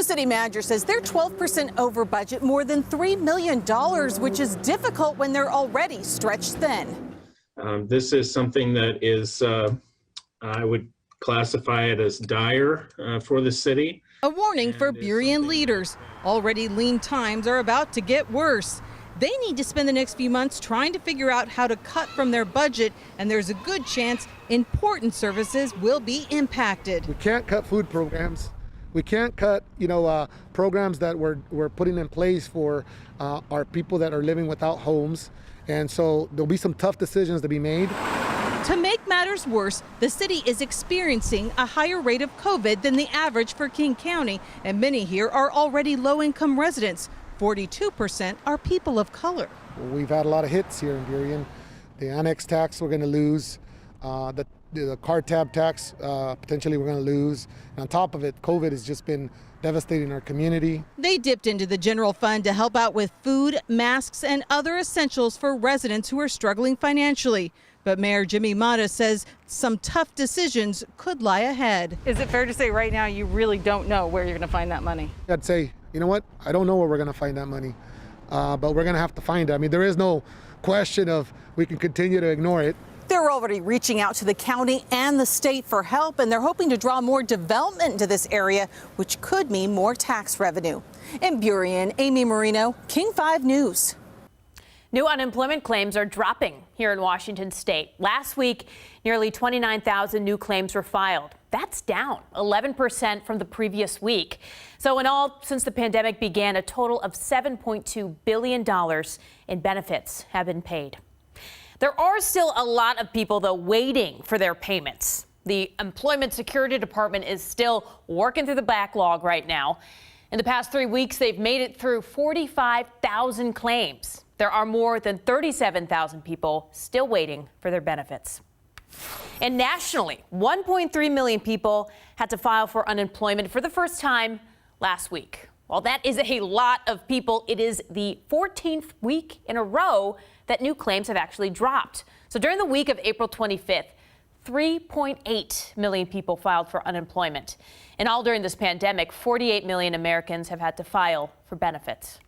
The city manager says they're 12% over budget, more than $3 million, which is difficult when they're already stretched thin. This is something that is, I would classify it as dire for the city. A warning for Burien leaders. Already lean times are about to get worse. They need to spend the next few months trying to figure out how to cut from their budget, and there's a good chance important services will be impacted. We can't cut food programs. We can't cut, programs that we're putting in place for our people that are living without homes. And so there'll be some tough decisions to be made. To make matters worse, the city is experiencing a higher rate of COVID than the average for King County, and many here are already low-income residents. 42% are people of color. We've had a lot of hits here in Burien. The annex tax we're going to lose, the car tab tax potentially we're going to lose. And on top of it, COVID has just been devastating our community. They dipped into the general fund to help out with food, masks, and other essentials for residents who are struggling financially. But Mayor Jimmy Mata says some tough decisions could lie ahead. Is it fair to say right now you really don't know where you're going to find that money? I'd say, you know what, I don't know where we're going to find that money, but we're going to have to find it. I mean, there is no question of we can continue to ignore it. They're already reaching out to the county and the state for help, and they're hoping to draw more development into this area, which could mean more tax revenue. In Burien, Amy Marino, King 5 News. New unemployment claims are dropping here in Washington state. Last week, nearly 29,000 new claims were filed. That's down 11% from the previous week. So in all, since the pandemic began, a total of $7.2 billion in benefits have been paid. There are still a lot of people, though, waiting for their payments. The Employment Security Department is still working through the backlog right now. In the past 3 weeks, they've made it through 45,000 claims. There are more than 37,000 people still waiting for their benefits. And nationally, 1.3 million people had to file for unemployment for the first time last week. While that is a lot of people, it is the 14th week in a row that new claims have actually dropped. So during the week of April 25th, 3.8 million people filed for unemployment. And all during this pandemic, 48 million Americans have had to file for benefits.